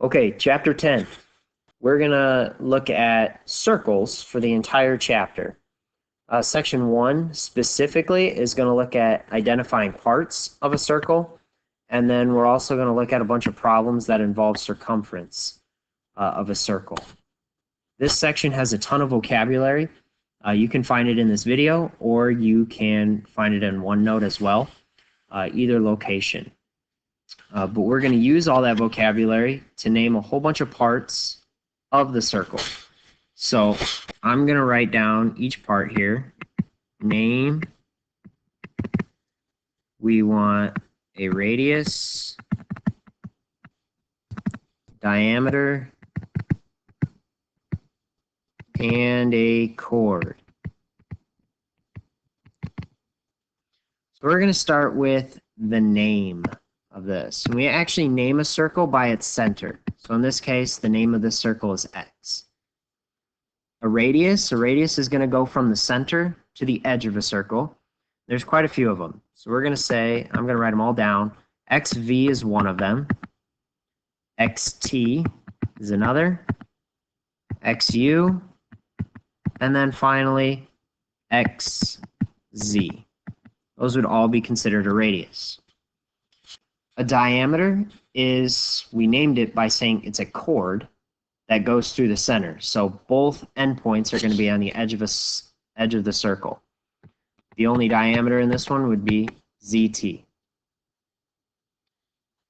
Okay, chapter 10. We're going to look at circles for the entire chapter. Section 1 specifically is going to look at identifying parts of a circle, and then we're also going to look at a bunch of problems that involve circumference of a circle. This section has a ton of vocabulary. You can find it in this video, or you can find it in OneNote as well, either location. But we're going to use all that vocabulary to name a whole bunch of parts of the circle. So I'm going to write down each part here. Name. We want a radius, diameter, and a chord. So we're going to start with the name of this. And we actually name a circle by its center. So in this case, the name of this circle is X. A radius is going to go from the center to the edge of a circle. There's quite a few of them. So we're going to say, I'm going to write them all down. XV is one of them. XT is another. XU. And then finally, XZ. Those would all be considered a radius. A diameter is, we named it by saying it's a chord that goes through the center. So both endpoints are going to be on the edge of the circle. The only diameter in this one would be ZT.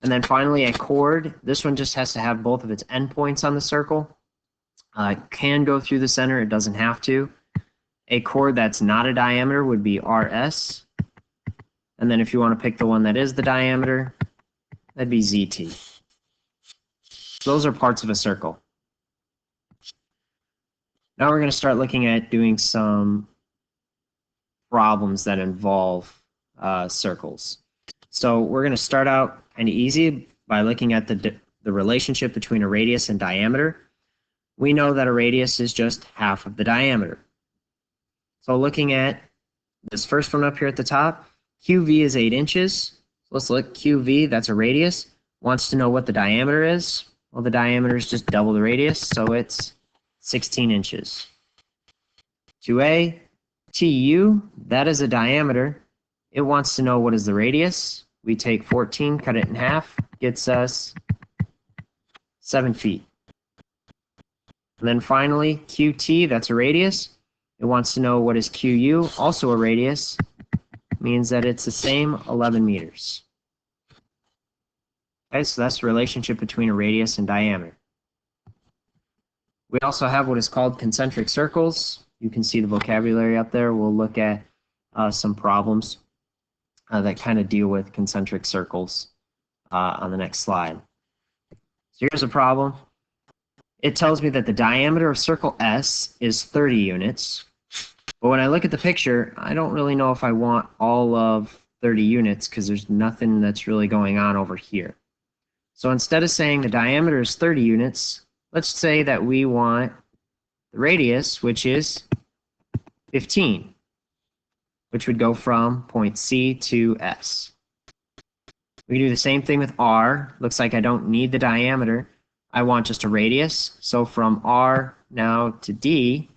And then finally a chord. This one just has to have both of its endpoints on the circle. It can go through the center, it doesn't have to. A chord that's not a diameter would be RS. And then if you want to pick the one that is the diameter, that'd be ZT. So those are parts of a circle. Now we're going to start looking at doing some problems that involve circles. So we're going to start out kind of easy by looking at the relationship between a radius and diameter. We know that a radius is just half of the diameter. So looking at this first one up here at the top, QV is 8 inches. Let's look, QV, that's a radius. Wants to know what the diameter is. Well, the diameter is just double the radius, so it's 16 inches. 2A, TU, that is a diameter. It wants to know what is the radius. We take 14, cut it in half, gets us 7 feet. And then finally, QT, that's a radius. It wants to know what is QU, also a radius. Means that it's the same 11 meters. Okay, so that's the relationship between a radius and diameter. We also have what is called concentric circles. You can see the vocabulary up there. We'll look at some problems that kind of deal with concentric circles on the next slide. So here's a problem. It tells me that the diameter of circle S is 30 units. But when I look at the picture, I don't really know if I want all of 30 units because there's nothing that's really going on over here. So instead of saying the diameter is 30 units, let's say that we want the radius, which is 15, which would go from point C to S. We can do the same thing with R. Looks like I don't need the diameter. I want just a radius. So from R now to D,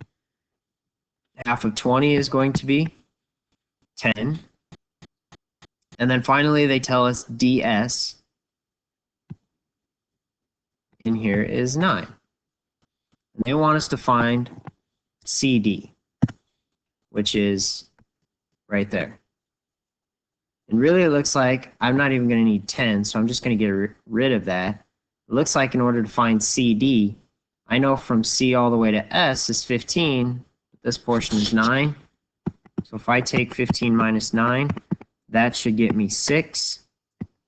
half of 20 is going to be 10. And then finally they tell us DS in here is 9. And they want us to find CD, which is right there. And really it looks like I'm not even going to need 10, so I'm just going to get rid of that. It looks like in order to find CD, I know from C all the way to S is 15. This portion is 9. So if I take 15 minus 9, that should get me 6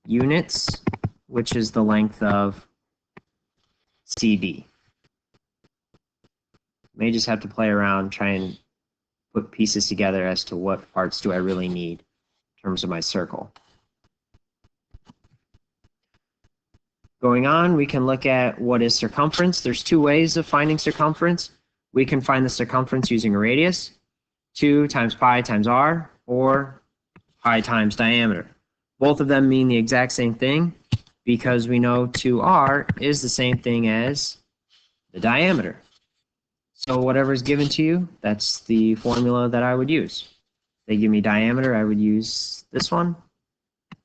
units, which is the length of CD. May just have to play around, try and put pieces together as to what parts do I really need in terms of my circle. Going on, we can look at what is circumference. There's two ways of finding circumference. We can find the circumference using a radius, 2 times pi times r, or pi times diameter. Both of them mean the exact same thing. because we know 2r is the same thing as the diameter. So whatever is given to you, that's the formula that I would use. If they give me diameter, I would use this one.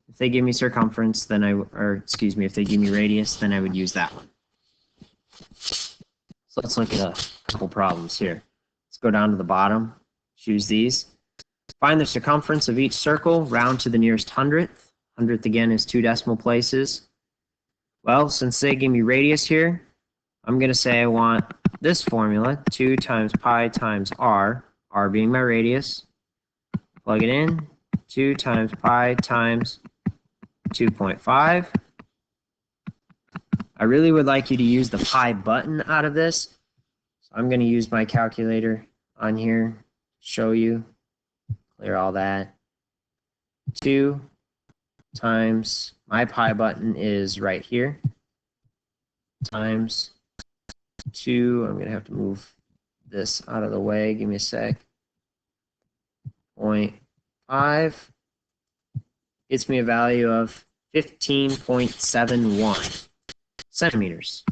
If they give me circumference, then if they give me radius, then I would use that one. So let's look at a couple problems here. Let's go down to the bottom, choose these. Find the circumference of each circle, round to the nearest hundredth. Hundredth again is 2 decimal places. Well, since they give me radius here, I'm going to say I want this formula, 2 times pi times r, r being my radius. Plug it in, 2 times pi times 2.5. I really would like you to use the pi button out of this. So I'm going to use my calculator on here, show you, clear all that. 2 times, my pi button is right here, times 2, I'm going to have to move this out of the way, give me a sec, 0.5, gets me a value of 15.71 centimeters.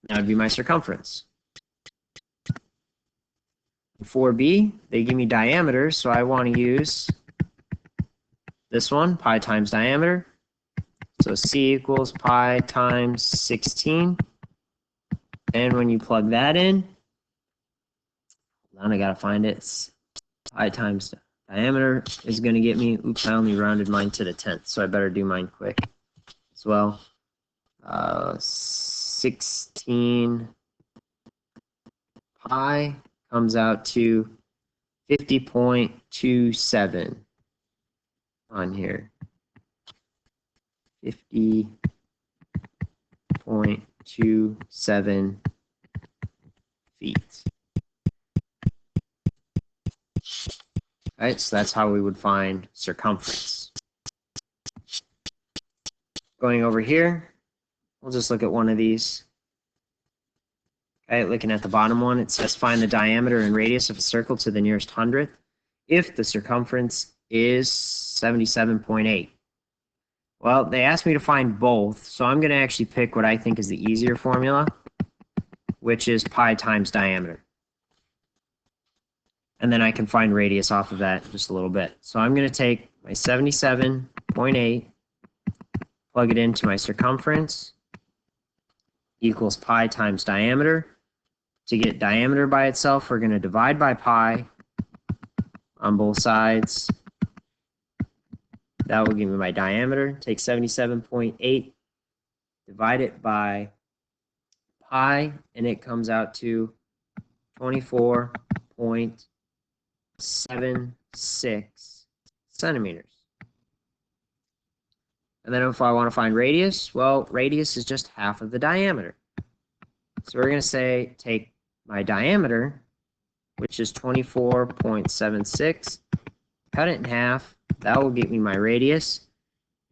That would be my circumference. For B, they give me diameter, so I want to use this one, pi times diameter. So C equals pi times 16. And when you plug that in, hold on, I gotta find it. It's pi times diameter is going to get me, oops, I only rounded mine to the 10th, so I better do mine quick as well. 16 pi comes out to 50.27 on here. 50.27 feet. All right, so that's how we would find circumference. Going over here, we'll just look at one of these. Okay, looking at the bottom one, it says find the diameter and radius of a circle to the nearest hundredth if the circumference is 77.8. Well, they asked me to find both, so I'm going to actually pick what I think is the easier formula, which is pi times diameter. And then I can find radius off of that in just a little bit. So I'm going to take my 77.8, plug it into my circumference, equals pi times diameter. To get diameter by itself, we're going to divide by pi on both sides. That will give me my diameter. Take 77.8, divide it by pi, and it comes out to 24.76 centimeters. And then if I want to find radius, well, radius is just half of the diameter. So we're going to say take my diameter, which is 24.76, cut it in half. That will get me my radius.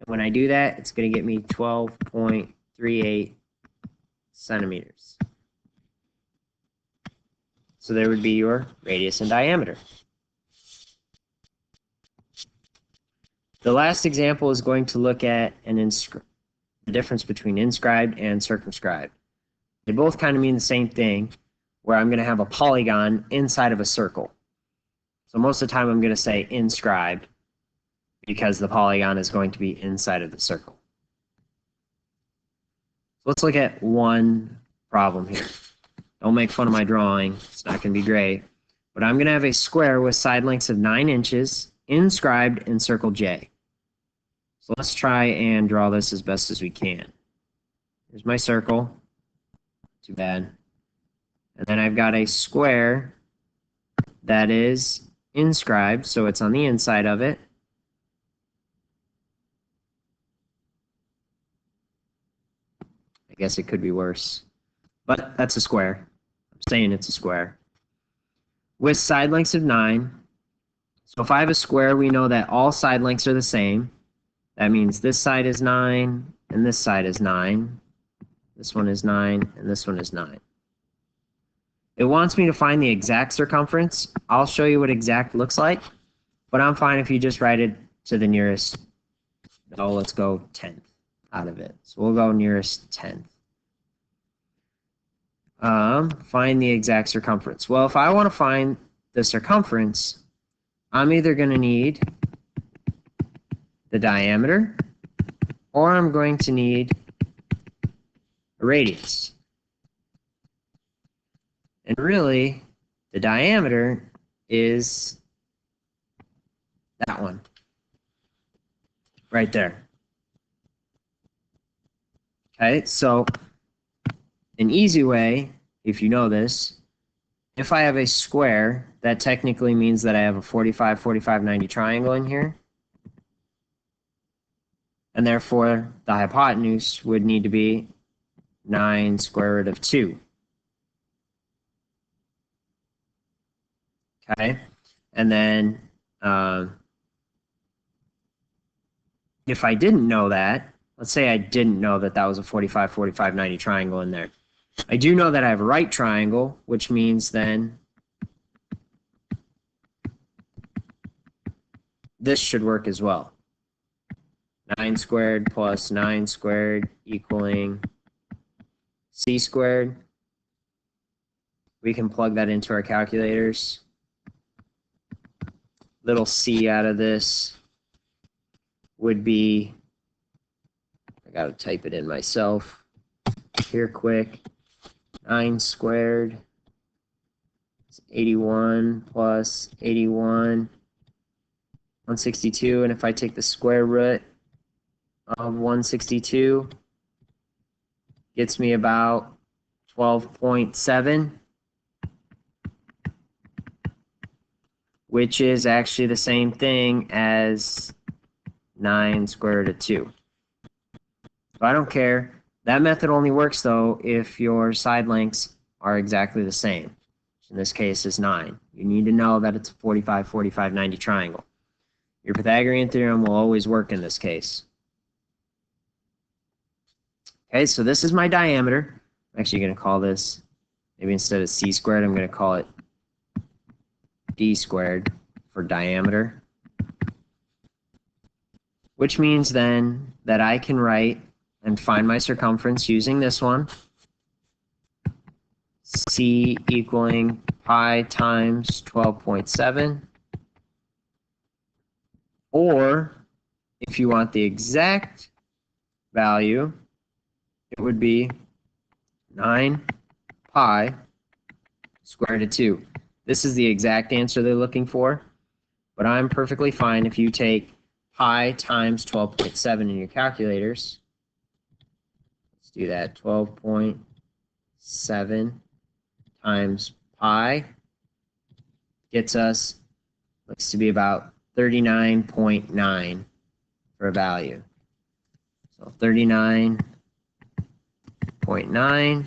And when I do that, it's going to get me 12.38 centimeters. So there would be your radius and diameter. The last example is going to look at the difference between inscribed and circumscribed. They both kind of mean the same thing, where I'm going to have a polygon inside of a circle. So most of the time I'm going to say inscribed because the polygon is going to be inside of the circle. So let's look at one problem here. Don't make fun of my drawing. It's not going to be great. But I'm going to have a square with side lengths of 9 inches inscribed in circle J. So let's try and draw this as best as we can. Here's my circle. Too bad. And then I've got a square that is inscribed, so it's on the inside of it. I guess it could be worse. But that's a square. I'm saying it's a square. With side lengths of 9. So if I have a square, we know that all side lengths are the same. That means this side is 9, and this side is 9. This one is 9, and this one is 9. It wants me to find the exact circumference. I'll show you what exact looks like, but I'm fine if you just write it to the nearest, oh, let's go 10th out of it. So we'll go nearest 10th. Find the exact circumference. Well, if I want to find the circumference, I'm either going to need the diameter or I'm going to need a radius. And really, the diameter is that one right there. Okay, so an easy way, if you know this, if I have a square, that technically means that I have a 45, 45, 90 triangle in here. And therefore, the hypotenuse would need to be 9 square root of 2. Okay, and then if I didn't know that, let's say I didn't know that that was a 45, 45, 90 triangle in there. I do know that I have a right triangle, which means then this should work as well. 9 squared plus 9 squared equaling c squared. We can plug that into our calculators. Little c out of this would be, I gotta type it in myself here quick, 9 squared is 81 plus 81, 162, and if I take the square root of 162, gets me about 12.7, which is actually the same thing as 9 square root of 2. So I don't care. That method only works, though, if your side lengths are exactly the same. Which in this case is 9. You need to know that it's a 45, 45, 90 triangle. Your Pythagorean theorem will always work in this case. Okay, so this is my diameter. I'm actually going to call this, maybe instead of c squared, I'm going to call it d squared for diameter. Which means then that I can write and find my circumference using this one. C equaling pi times 12.7. Or if you want the exact value, it would be 9 pi square root of 2. This is the exact answer they're looking for, but I'm perfectly fine if you take pi times 12.7 in your calculators. Let's do that. 12.7 times pi gets us, looks to be about 39.9 for a value. So 39.9,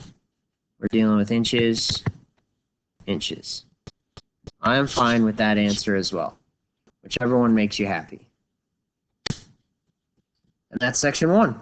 we're dealing with inches. I'm fine with that answer as well, whichever one makes you happy. And that's section 1.